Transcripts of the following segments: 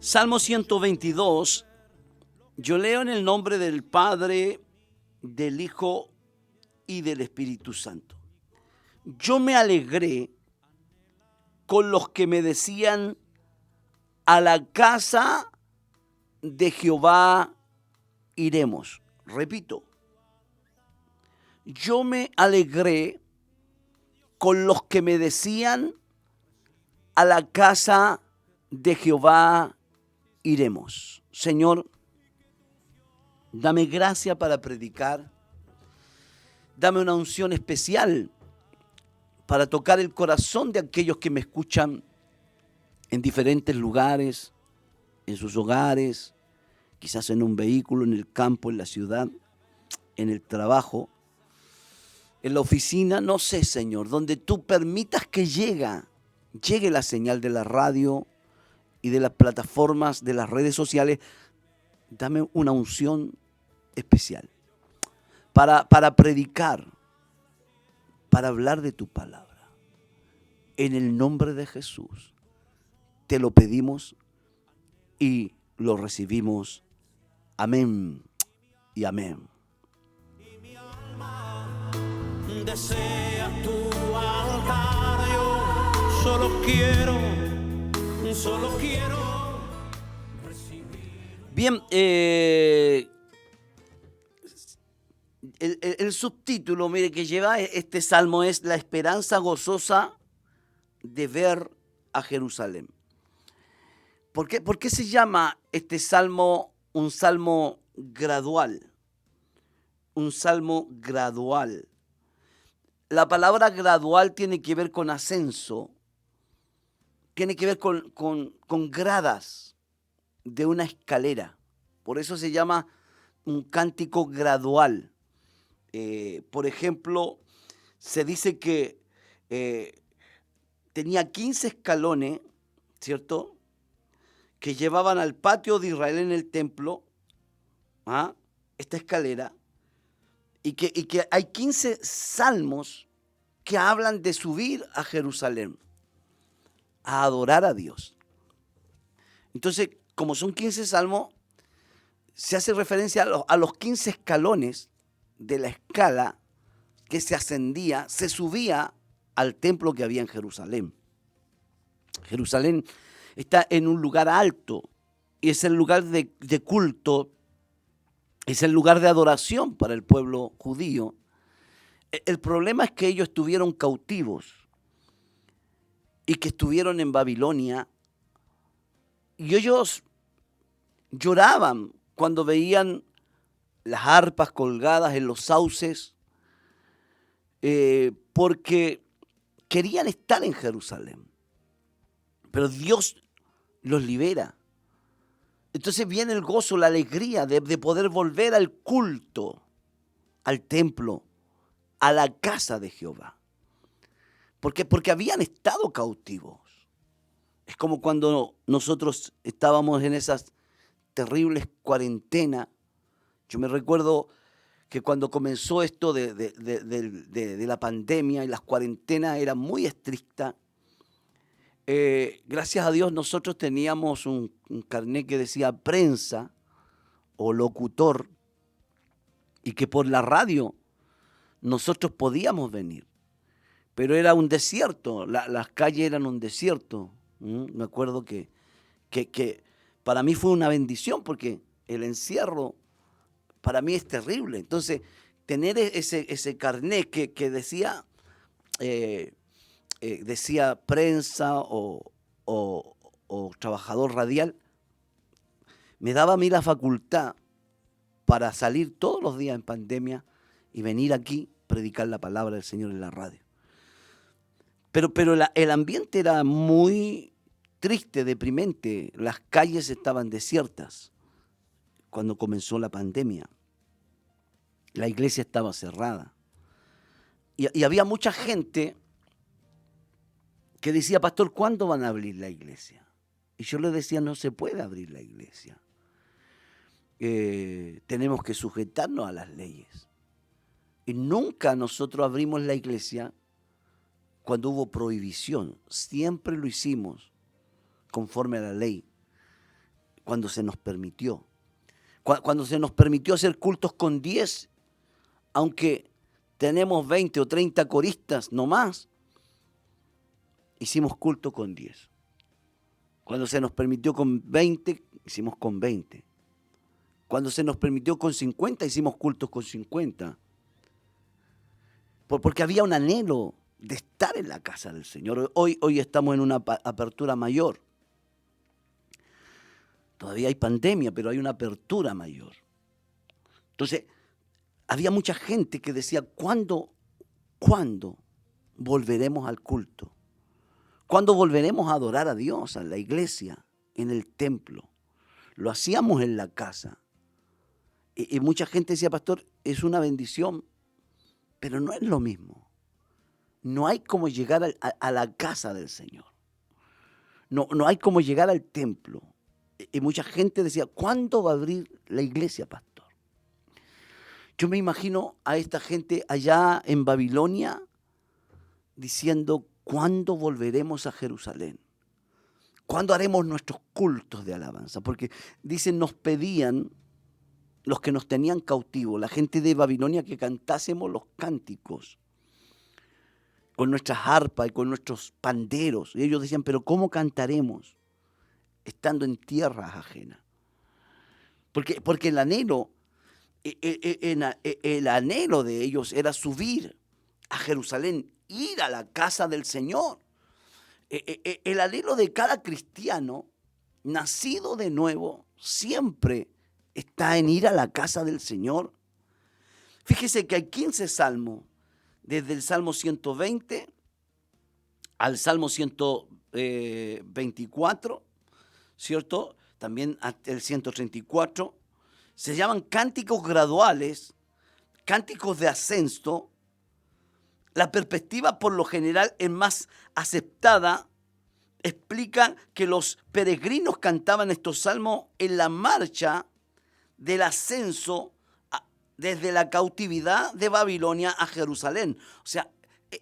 Salmo 122, yo leo en el nombre del Padre, del Hijo y del Espíritu Santo. Yo me alegré con los que me decían, a la casa de Jehová iremos. Repito, yo me alegré con los que me decían, a la casa de Jehová iremos. Señor, dame gracia para predicar. Dame una unción especial para tocar el corazón de aquellos que me escuchan en diferentes lugares, en sus hogares, quizás en un vehículo, en el campo, en la ciudad, en el trabajo, en la oficina, no sé, Señor, donde tú permitas que llegue la señal de la radio y de las plataformas, de las redes sociales. Dame una unción especial para predicar, para hablar de tu palabra. En el nombre de Jesús, te lo pedimos y lo recibimos. Amén y amén. Y mi alma desea tu altar. Yo solo quiero recibir. Bien, el subtítulo, mire, que lleva este salmo es La esperanza gozosa de ver a Jerusalén. ¿Por qué se llama este salmo un salmo gradual? Un salmo gradual. La palabra gradual tiene que ver con ascenso, tiene que ver con gradas de una escalera. Por eso se llama un cántico gradual. Por ejemplo, se dice que tenía 15 escalones, ¿cierto?, que llevaban al patio de Israel en el templo, esta escalera, y que hay 15 salmos que hablan de subir a Jerusalén, a adorar a Dios. Entonces, como son 15 salmos, se hace referencia a los 15 escalones de la escala que se ascendía, se subía al templo que había en Jerusalén. Jerusalén está en un lugar alto y es el lugar de culto, es el lugar de adoración para el pueblo judío. El problema es que ellos estuvieron cautivos y que estuvieron en Babilonia, y ellos lloraban cuando veían las arpas colgadas en los sauces, porque querían estar en Jerusalén. Pero Dios los libera. Entonces viene el gozo, la alegría de poder volver al culto, al templo, a la casa de Jehová. Porque habían estado cautivos. Es como cuando nosotros estábamos en esas terribles cuarentenas. Yo me recuerdo que cuando comenzó esto de la pandemia y las cuarentenas eran muy estrictas, gracias a Dios nosotros teníamos un carnet que decía prensa o locutor, y que por la radio nosotros podíamos venir, pero era un desierto, las calles eran un desierto. Me acuerdo que para mí fue una bendición, porque el encierro para mí es terrible. Entonces, tener ese carnet que decía decía prensa o trabajador radial, me daba a mí la facultad para salir todos los días en pandemia y venir aquí a predicar la palabra del Señor en la radio. Pero el ambiente era muy triste, deprimente. Las calles estaban desiertas cuando comenzó la pandemia. La iglesia estaba cerrada. Y había mucha gente que decía, pastor, ¿cuándo van a abrir la iglesia? Y yo le decía, no se puede abrir la iglesia. Tenemos que sujetarnos a las leyes. Y nunca nosotros abrimos la iglesia cuando hubo prohibición. Siempre lo hicimos conforme a la ley. cuando se nos permitió. Cuando se nos permitió hacer cultos con 10, aunque tenemos 20 o 30 coristas, no más, hicimos culto con 10. Cuando se nos permitió con 20, hicimos con 20. Cuando se nos permitió con 50, hicimos cultos con 50. Porque había un anhelo de estar en la casa del Señor. Hoy estamos en una apertura mayor. Todavía hay pandemia, pero hay una apertura mayor. Entonces, había mucha gente que decía, ¿cuándo volveremos al culto? ¿Cuándo volveremos a adorar a Dios, a la iglesia, en el templo? Lo hacíamos en la casa. Y mucha gente decía, pastor, es una bendición, pero no es lo mismo. No hay como llegar a la casa del Señor. No hay como llegar al templo. Y mucha gente decía, ¿cuándo va a abrir la iglesia, pastor? Yo me imagino a esta gente allá en Babilonia diciendo, ¿cuándo volveremos a Jerusalén? ¿Cuándo haremos nuestros cultos de alabanza? Porque dicen, nos pedían los que nos tenían cautivos, la gente de Babilonia, que cantásemos los cánticos con nuestras arpas y con nuestros panderos. Y ellos decían, pero ¿cómo cantaremos estando en tierras ajenas? Porque el anhelo de ellos era subir a Jerusalén, ir a la casa del Señor. El anhelo de cada cristiano nacido de nuevo siempre está en ir a la casa del Señor. Fíjese que hay 15 salmos, desde el Salmo 120 al Salmo 124, ¿cierto? También el 134. Se llaman cánticos graduales, cánticos de ascenso. La perspectiva por lo general es más aceptada. Explica que los peregrinos cantaban estos salmos en la marcha del ascenso desde la cautividad de Babilonia a Jerusalén. O sea,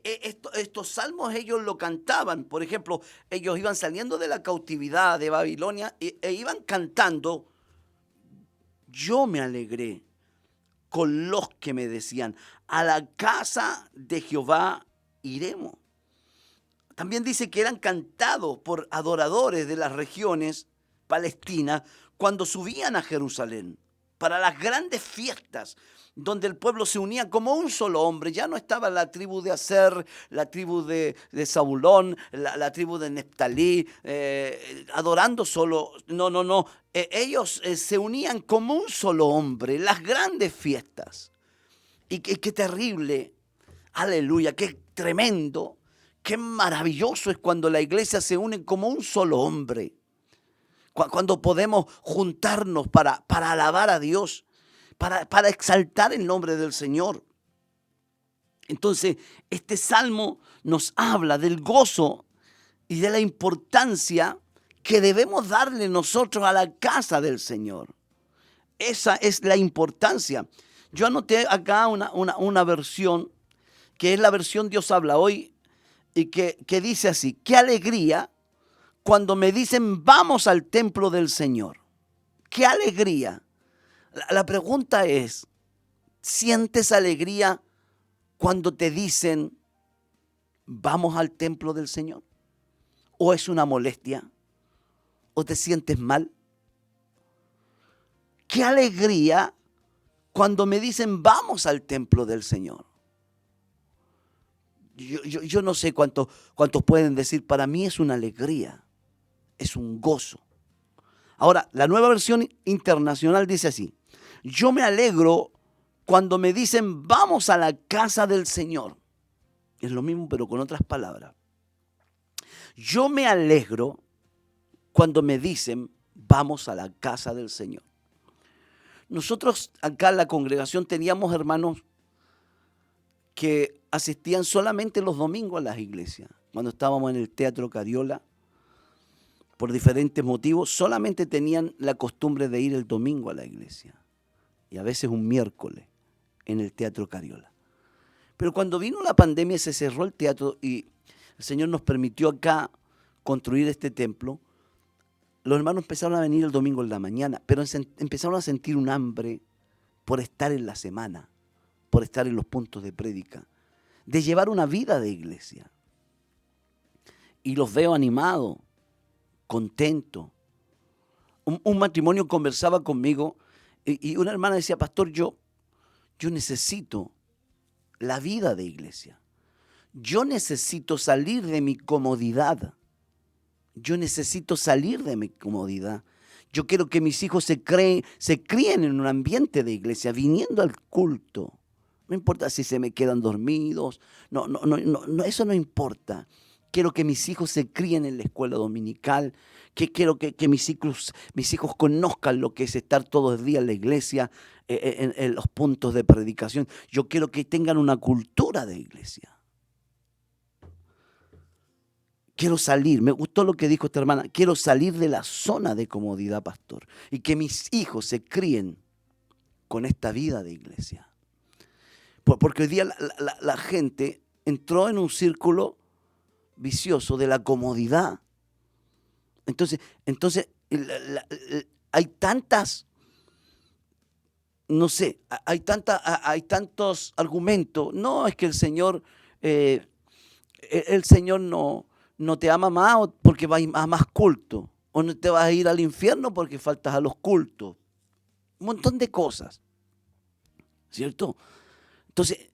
estos salmos ellos lo cantaban. Por ejemplo, ellos iban saliendo de la cautividad de Babilonia e iban cantando, yo me alegré con los que me decían, a la casa de Jehová iremos. También dice que eran cantados por adoradores de las regiones palestinas cuando subían a Jerusalén para las grandes fiestas, donde el pueblo se unía como un solo hombre. Ya no estaba la tribu de Aser, la tribu de Zabulón, la tribu de Neftalí, adorando solo. No. Ellos se unían como un solo hombre, las grandes fiestas. Y qué terrible, aleluya, qué tremendo, qué maravilloso es cuando la iglesia se une como un solo hombre. Cuando podemos juntarnos para alabar a Dios, para exaltar el nombre del Señor. Entonces, este salmo nos habla del gozo y de la importancia que debemos darle nosotros a la casa del Señor. Esa es la importancia. Yo anoté acá una versión, que es la versión Dios habla hoy, y que dice así: qué alegría cuando me dicen vamos al templo del Señor. Qué alegría. La pregunta es, ¿sientes alegría cuando te dicen vamos al templo del Señor? ¿O es una molestia? ¿O te sientes mal? Qué alegría cuando me dicen vamos al templo del Señor. Yo no sé cuántos pueden decir, para mí es una alegría, es un gozo. Ahora, la nueva versión internacional dice así: yo me alegro cuando me dicen vamos a la casa del Señor. Es lo mismo, pero con otras palabras. Yo me alegro cuando me dicen vamos a la casa del Señor. Nosotros acá en la congregación teníamos hermanos que asistían solamente los domingos a las iglesias. Cuando estábamos en el Teatro Cariola, por diferentes motivos, solamente tenían la costumbre de ir el domingo a la iglesia. Y a veces un miércoles en el Teatro Cariola. Pero cuando vino la pandemia se cerró el teatro y el Señor nos permitió acá construir este templo. los hermanos empezaron a venir el domingo en la mañana, pero empezaron a sentir un hambre por estar en la semana, por estar en los puntos de prédica, de llevar una vida de iglesia. Y los veo animados, contentos. Un matrimonio conversaba conmigo y una hermana decía, pastor, yo necesito la vida de iglesia. Yo necesito salir de mi comodidad. Yo necesito salir de mi comodidad. Yo quiero que mis hijos se críen en un ambiente de iglesia, viniendo al culto. No importa si se me quedan dormidos, no, eso no importa. Quiero que mis hijos se críen en la escuela dominical, quiero que mis hijos conozcan lo que es estar todos los días en la iglesia, en los puntos de predicación. Yo quiero que tengan una cultura de iglesia. Quiero salir, me gustó lo que dijo esta hermana, quiero salir de la zona de comodidad, pastor, y que mis hijos se críen con esta vida de iglesia. Porque hoy día la gente entró en un círculo vicioso de la comodidad. Entonces hay tantas, no sé, hay tantos argumentos. No, es que el Señor no te ama más porque vas a más culto, o no te vas a ir al infierno porque faltas a los cultos. Un montón de cosas, ¿cierto? Entonces,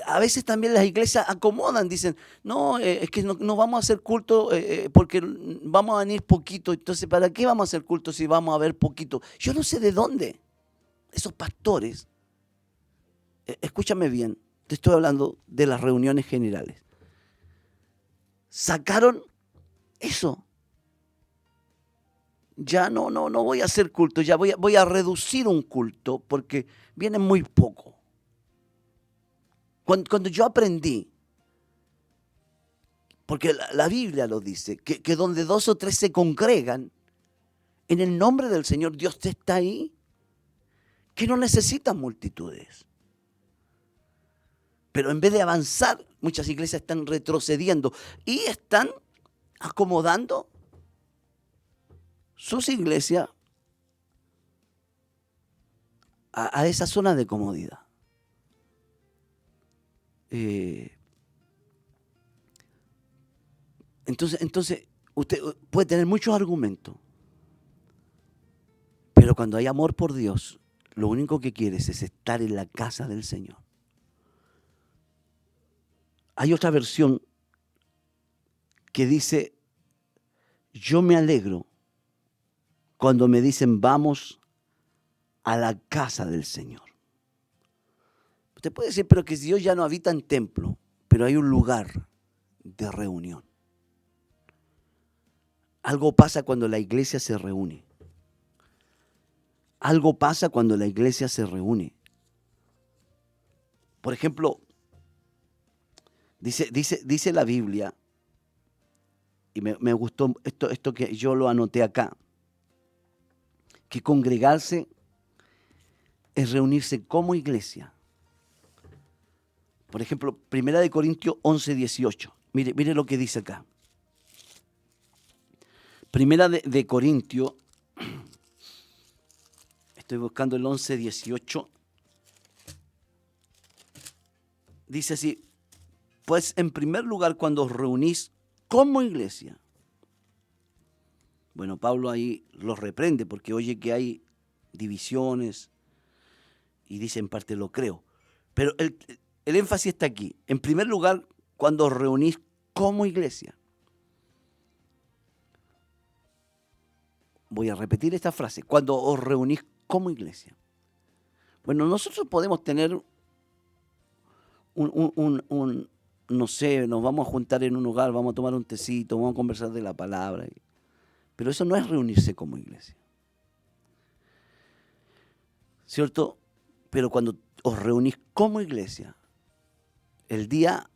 a veces también las iglesias acomodan, dicen, no, es que no vamos a hacer culto porque vamos a venir poquito. Entonces, ¿para qué vamos a hacer culto si vamos a ver poquito? Yo no sé de dónde esos pastores, escúchame bien, te estoy hablando de las reuniones generales, sacaron eso. Ya no voy a hacer culto, ya voy a reducir un culto porque vienen muy poco. Cuando yo aprendí, porque la Biblia lo dice, que donde 2 o 3 se congregan, en el nombre del Señor, Dios está ahí, que no necesitan multitudes. Pero en vez de avanzar, muchas iglesias están retrocediendo y están acomodando sus iglesias a esa zona de comodidad. Entonces, usted puede tener muchos argumentos, pero cuando hay amor por Dios, lo único que quieres es estar en la casa del Señor. Hay otra versión que dice, yo me alegro cuando me dicen vamos a la casa del Señor. Usted puede decir, pero que Dios ya no habita en templo, pero hay un lugar de reunión. Algo pasa cuando la iglesia se reúne. Algo pasa cuando la iglesia se reúne. Por ejemplo, dice la Biblia, y me gustó esto que yo lo anoté acá, que congregarse es reunirse como iglesia. Por ejemplo, 1 Corintios 11, 18. Mire lo que dice acá. 1 Corintios, estoy buscando el 11, 18. Dice así, pues en primer lugar cuando os reunís como iglesia. Bueno, Pablo ahí los reprende porque oye que hay divisiones y dice en parte lo creo. Pero el énfasis está aquí. En primer lugar, cuando os reunís como iglesia. Voy a repetir esta frase. Cuando os reunís como iglesia. Bueno, nosotros podemos tener no sé, nos vamos a juntar en un hogar, vamos a tomar un tecito, vamos a conversar de la palabra. Pero eso no es reunirse como iglesia. ¿Cierto? Pero cuando os reunís como iglesia, el día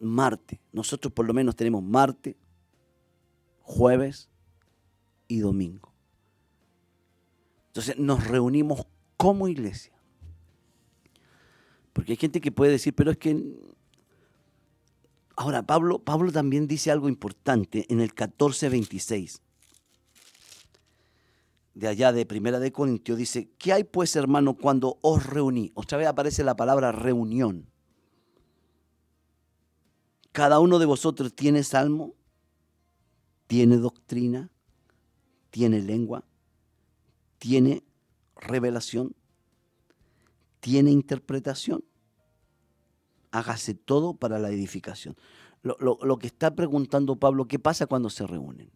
martes, nosotros por lo menos tenemos martes, jueves y domingo. Entonces nos reunimos como iglesia. Porque hay gente que puede decir, pero es que Ahora, Pablo también dice algo importante en el 14:26. De allá de Primera de Corintios dice, ¿qué hay pues, hermano, cuando os reuní? Otra vez aparece la palabra reunión. Cada uno de vosotros tiene salmo, tiene doctrina, tiene lengua, tiene revelación, tiene interpretación. Hágase todo para la edificación. Lo que está preguntando Pablo, ¿qué pasa cuando se reúnen?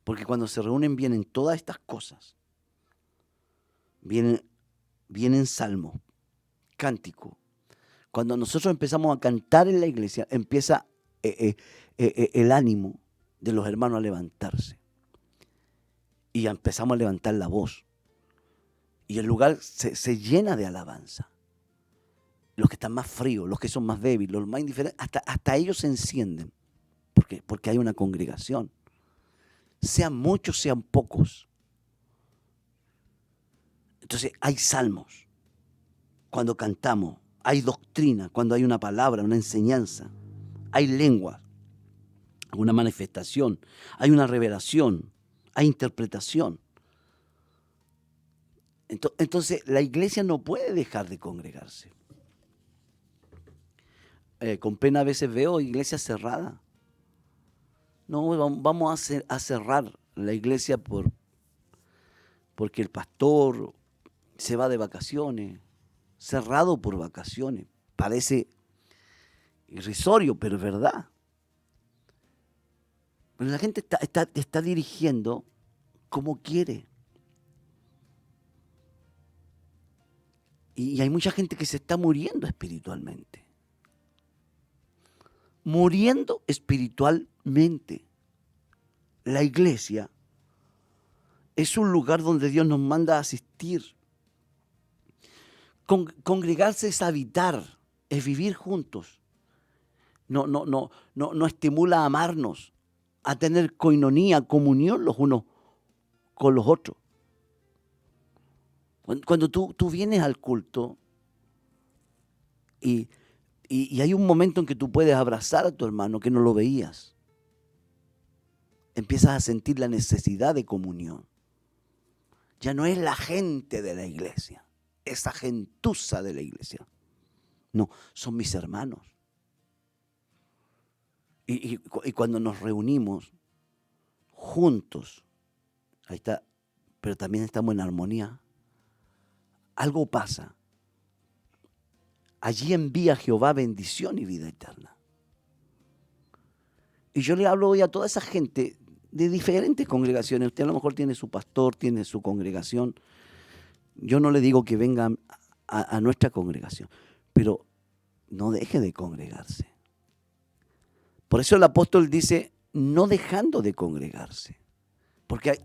Porque cuando se reúnen vienen todas estas cosas. Vienen salmos, cánticos. Cuando nosotros empezamos a cantar en la iglesia, empieza el ánimo de los hermanos a levantarse. Y empezamos a levantar la voz. Y el lugar se llena de alabanza. Los que están más fríos, los que son más débiles, los más indiferentes, hasta ellos se encienden. Porque hay una congregación. Sean muchos, sean pocos. Entonces hay salmos. Cuando cantamos, hay doctrina, cuando hay una palabra, una enseñanza. Hay lengua, una manifestación, hay una revelación, hay interpretación. Entonces la iglesia no puede dejar de congregarse. Con pena a veces veo iglesias cerradas. No, vamos a cerrar la iglesia porque el pastor se va de vacaciones, cerrado por vacaciones. Parece irrisorio, pero es verdad. Pero la gente está dirigiendo como quiere. Y hay mucha gente que se está muriendo espiritualmente. Muriendo espiritualmente. La iglesia es un lugar donde Dios nos manda a asistir. Congregarse es habitar, es vivir juntos. No estimula a amarnos, a tener coinonía, comunión los unos con los otros. Cuando tú vienes al culto y hay un momento en que tú puedes abrazar a tu hermano que no lo veías. Empiezas a sentir la necesidad de comunión. Ya no es la gente de la iglesia, esa gentuza de la iglesia. No, son mis hermanos. Y cuando nos reunimos juntos, ahí está, pero también estamos en armonía, algo pasa. Allí envía Jehová bendición y vida eterna. Y yo le hablo hoy a toda esa gente de diferentes congregaciones. Usted a lo mejor tiene su pastor, tiene su congregación. Yo no le digo que vengan a nuestra congregación, pero no deje de congregarse. Por eso el apóstol dice, no dejando de congregarse. Porque hay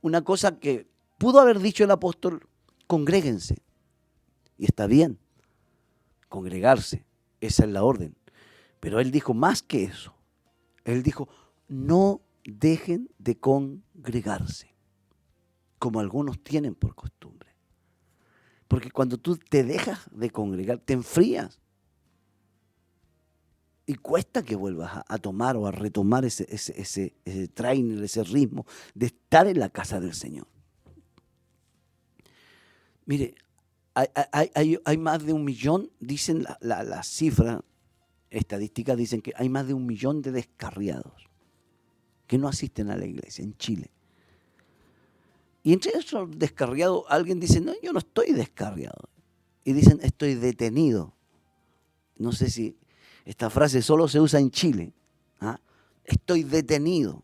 una cosa que pudo haber dicho el apóstol, congréguense. Y está bien. Congregarse, esa es la orden. Pero él dijo más que eso. Él dijo, no dejen de congregarse, como algunos tienen por costumbre. Porque cuando tú te dejas de congregar, te enfrías. Y cuesta que vuelvas a tomar o a retomar ese trainer, ese ritmo de estar en la casa del Señor. Mire, hay más de 1 millón, dicen las cifras estadísticas, dicen que hay más de 1 millón de descarriados que no asisten a la iglesia en Chile. Y entre esos descarriados, alguien dice, no, yo no estoy descarriado. Y dicen, estoy detenido. No sé si esta frase solo se usa en Chile. ¿Ah? Estoy detenido.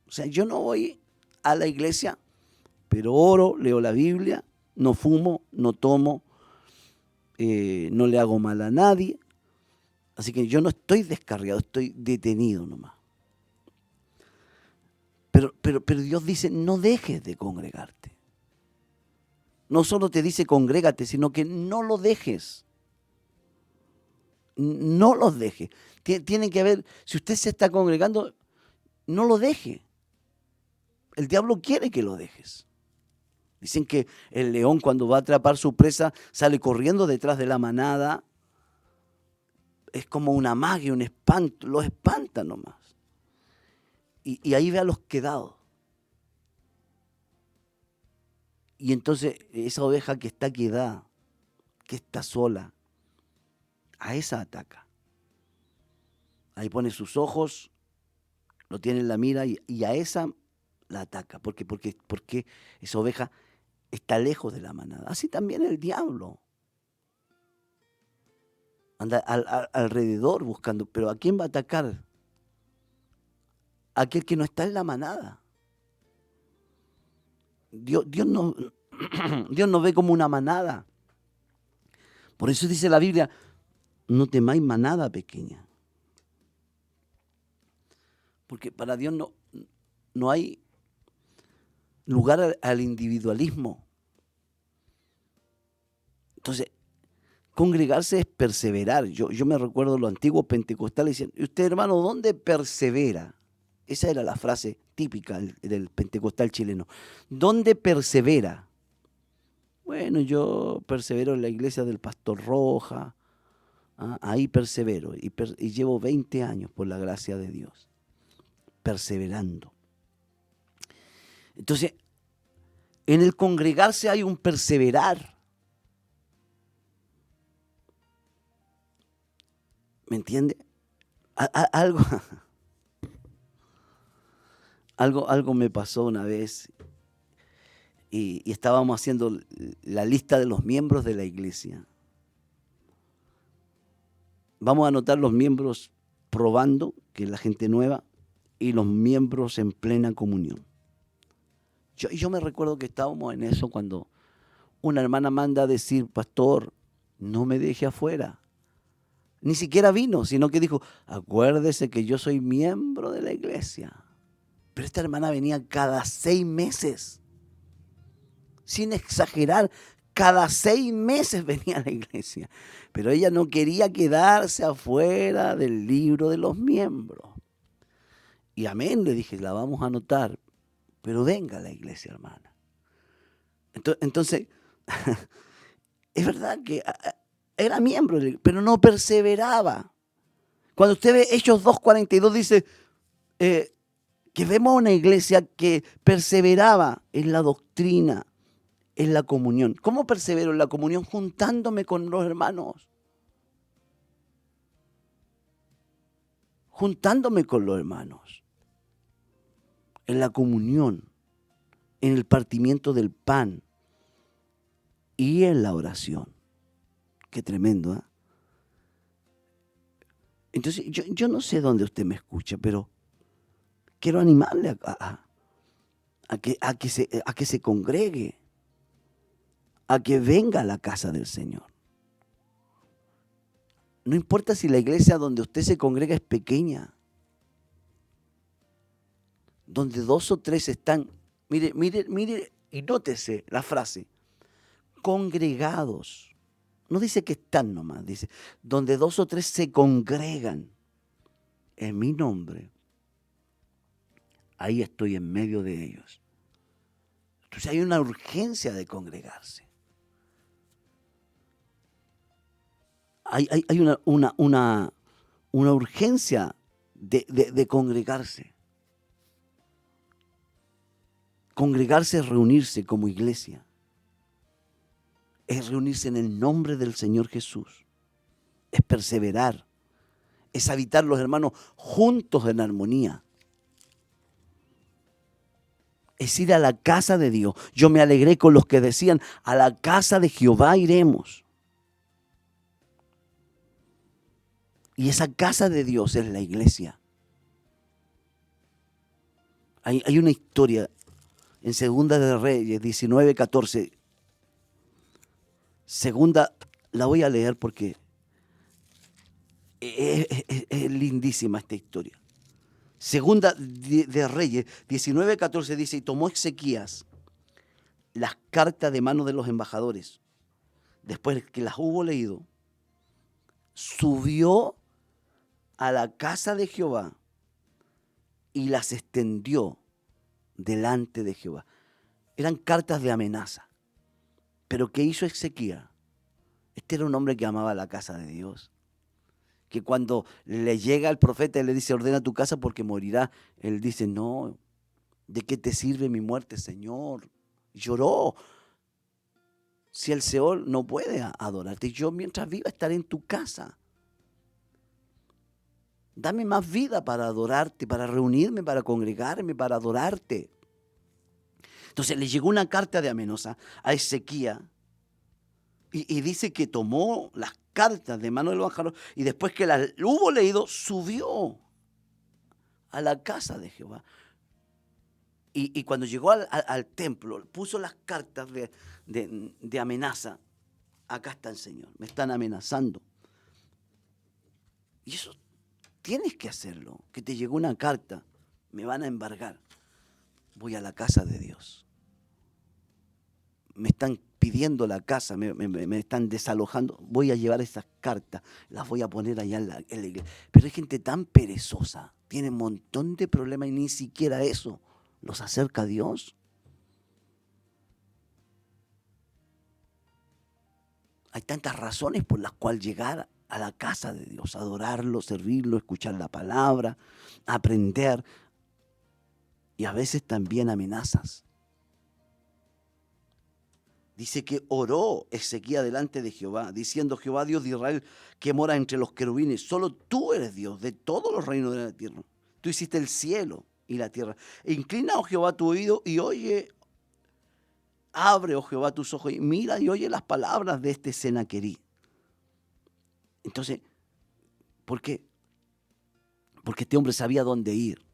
O sea, yo no voy a la iglesia, pero oro, leo la Biblia, no fumo, no tomo, no le hago mal a nadie. Así que yo no estoy descarriado, estoy detenido nomás. Pero Dios dice, no dejes de congregarte. No solo te dice congrégate, sino que no lo dejes. No los deje. Tiene que haber, si usted se está congregando, no lo deje. El diablo quiere que lo dejes. Dicen que el león cuando va a atrapar su presa sale corriendo detrás de la manada es como una magia, un espanto, los espanta nomás. Y ahí ve a los quedados. Y entonces esa oveja que está quedada, que está sola, a esa ataca. Ahí pone sus ojos, lo tiene en la mira y a esa la ataca. Porque esa oveja está lejos de la manada. Así también el diablo. Anda alrededor buscando, pero ¿a quién va a atacar? Aquel que no está en la manada. Dios no, Dios nos ve como una manada. Por eso dice la Biblia, no temáis manada pequeña. Porque para Dios no hay lugar al individualismo. Entonces, congregarse es perseverar. Yo me recuerdo los antiguos pentecostales diciendo, ¿y usted, hermano, dónde persevera? Esa era la frase típica del pentecostal chileno. ¿Dónde persevera? Bueno, yo persevero en la iglesia del Pastor Roja. Ahí persevero y llevo 20 años por la gracia de Dios, perseverando. Entonces, en el congregarse hay un perseverar. ¿Me entiende? Algo me pasó una vez y estábamos haciendo la lista de los miembros de la iglesia. Vamos a anotar los miembros probando, que es la gente nueva, y los miembros en plena comunión. Yo me recuerdo que estábamos en eso cuando una hermana manda a decir, pastor, no me deje afuera. Ni siquiera vino, sino que dijo, acuérdese que yo soy miembro de la iglesia. Pero esta hermana venía cada 6 meses. Sin exagerar, cada 6 meses venía a la iglesia. Pero ella no quería quedarse afuera del libro de los miembros. Y amén, le dije, la vamos a anotar. Pero venga a la iglesia, hermana. Entonces, es verdad que era miembro, pero no perseveraba. Cuando usted ve Hechos 2:42 dice que vemos una iglesia que perseveraba en la doctrina, en la comunión. ¿Cómo persevero en la comunión? Juntándome con los hermanos. Juntándome con los hermanos. En la comunión, en el partimiento del pan y en la oración. Qué tremendo, ¿eh? Entonces, yo no sé dónde usted me escucha, pero quiero animarle a que se congregue, a que venga a la casa del Señor. No importa si la iglesia donde usted se congrega es pequeña, donde 2 o 3 están, mire y nótese la frase, congregados. No dice que están nomás, dice, donde 2 o 3 se congregan en mi nombre, ahí estoy en medio de ellos. Entonces hay una urgencia de congregarse. Hay una urgencia de congregarse. Congregarse es reunirse como iglesia. Es reunirse en el nombre del Señor Jesús. Es perseverar. Es habitar los hermanos juntos en armonía. Es ir a la casa de Dios. Yo me alegré con los que decían, a la casa de Jehová iremos. Y esa casa de Dios es la iglesia. Hay una historia en Segunda de Reyes 19:14. Segunda, la voy a leer porque es lindísima esta historia. Segunda de Reyes 19:14 dice, y tomó Ezequías las cartas de mano de los embajadores. Después que las hubo leído, subió a la casa de Jehová y las extendió delante de Jehová. Eran cartas de amenaza. Pero ¿qué hizo Ezequías? Este era un hombre que amaba la casa de Dios, que cuando le llega el profeta y le dice, ordena tu casa porque morirá, él dice, no, ¿de qué te sirve mi muerte, Señor? Lloró. Si el Seol no puede adorarte, yo mientras viva estaré en tu casa. Dame más vida para adorarte, para reunirme, para congregarme, para adorarte. Entonces le llegó una carta de amenaza a Ezequías y dice que tomó las cartas de mano del embajador y después que las hubo leído, subió a la casa de Jehová. Y cuando llegó al templo, puso las cartas de amenaza. Acá está el Señor, me están amenazando. Y eso tienes que hacerlo, que te llegó una carta, me van a embargar. Voy a la casa de Dios. Me están pidiendo la casa, me están desalojando. Voy a llevar esas cartas, las voy a poner allá en la iglesia. Pero hay gente tan perezosa, tiene un montón de problemas y ni siquiera eso los acerca a Dios. Hay tantas razones por las cuales llegar a la casa de Dios, adorarlo, servirlo, escuchar la palabra, aprender. Y a veces también amenazas. Dice que oró Ezequías delante de Jehová, diciendo, Jehová Dios de Israel, que mora entre los querubines, solo tú eres Dios de todos los reinos de la tierra. Tú hiciste el cielo y la tierra. E inclina, oh Jehová, tu oído y oye, abre, oh Jehová, tus ojos y mira y oye las palabras de este Senaquerí. Entonces, ¿por qué? Porque este hombre sabía dónde ir.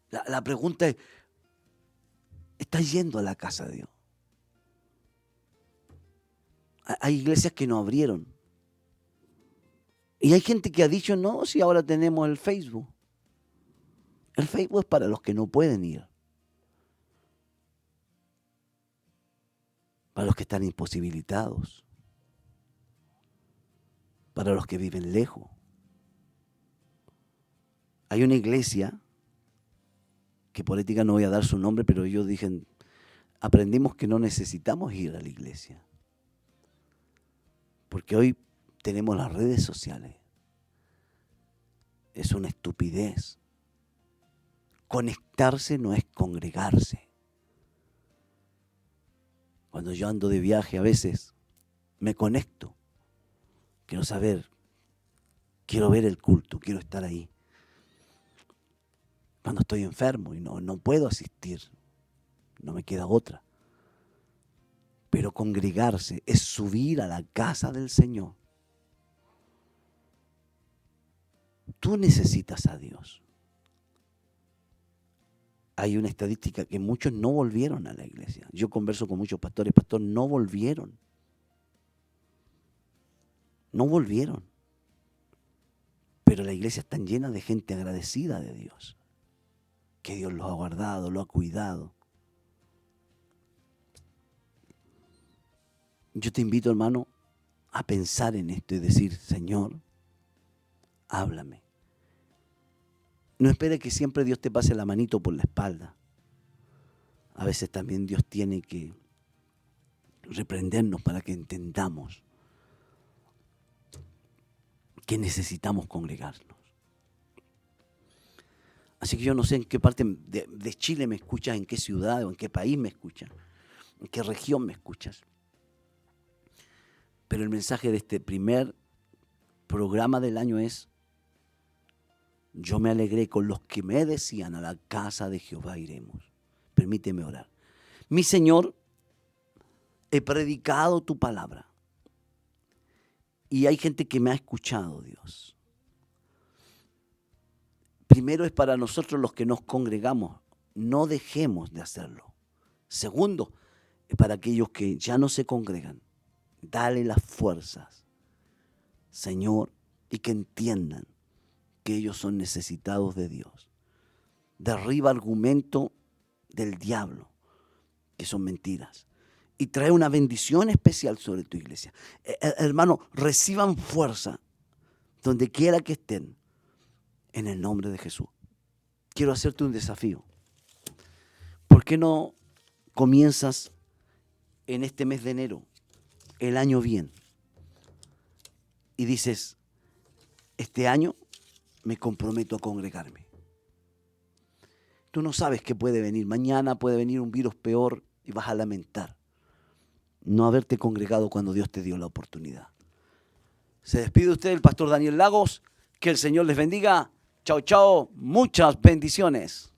La pregunta es, ¿estás yendo a la casa de Dios? Hay iglesias que no abrieron. Y hay gente que ha dicho, no, si ahora tenemos el Facebook. El Facebook es para los que no pueden ir. Para los que están imposibilitados. Para los que viven lejos. Hay una iglesia, que por ética no voy a dar su nombre, pero ellos dicen, aprendimos que no necesitamos ir a la iglesia. Porque hoy tenemos las redes sociales. Es una estupidez. Conectarse no es congregarse. Cuando yo ando de viaje a veces me conecto. Quiero saber, quiero ver el culto, quiero estar ahí. Cuando estoy enfermo y no puedo asistir, no me queda otra. Pero congregarse es subir a la casa del Señor. Tú necesitas a Dios. Hay una estadística que muchos no volvieron a la iglesia. Yo converso con muchos pastores, no volvieron. No volvieron. Pero la iglesia está llena de gente agradecida de Dios. Que Dios los ha guardado, los ha cuidado. Yo te invito, hermano, a pensar en esto y decir, Señor, háblame. No espere que siempre Dios te pase la manito por la espalda. A veces también Dios tiene que reprendernos para que entendamos que necesitamos congregarnos. Así que yo no sé en qué parte de Chile me escuchas, en qué ciudad o en qué país me escuchas, en qué región me escuchas. Pero el mensaje de este primer programa del año es, yo me alegré con los que me decían, a la casa de Jehová iremos. Permíteme orar. Mi Señor, he predicado tu palabra. Y hay gente que me ha escuchado, Dios. Primero es para nosotros los que nos congregamos. No dejemos de hacerlo. Segundo, es para aquellos que ya no se congregan. Dale las fuerzas, Señor, y que entiendan que ellos son necesitados de Dios. Derriba argumento del diablo, que son mentiras, y trae una bendición especial sobre tu iglesia. Hermano, reciban fuerza donde quiera que estén, en el nombre de Jesús. Quiero hacerte un desafío. ¿Por qué no comienzas en este mes de enero el año bien? Y dices, este año me comprometo a congregarme. Tú no sabes qué puede venir. Mañana puede venir un virus peor y vas a lamentar no haberte congregado cuando Dios te dio la oportunidad. Se despide usted el pastor Daniel Lagos. Que el Señor les bendiga. Chao, chao. Muchas bendiciones.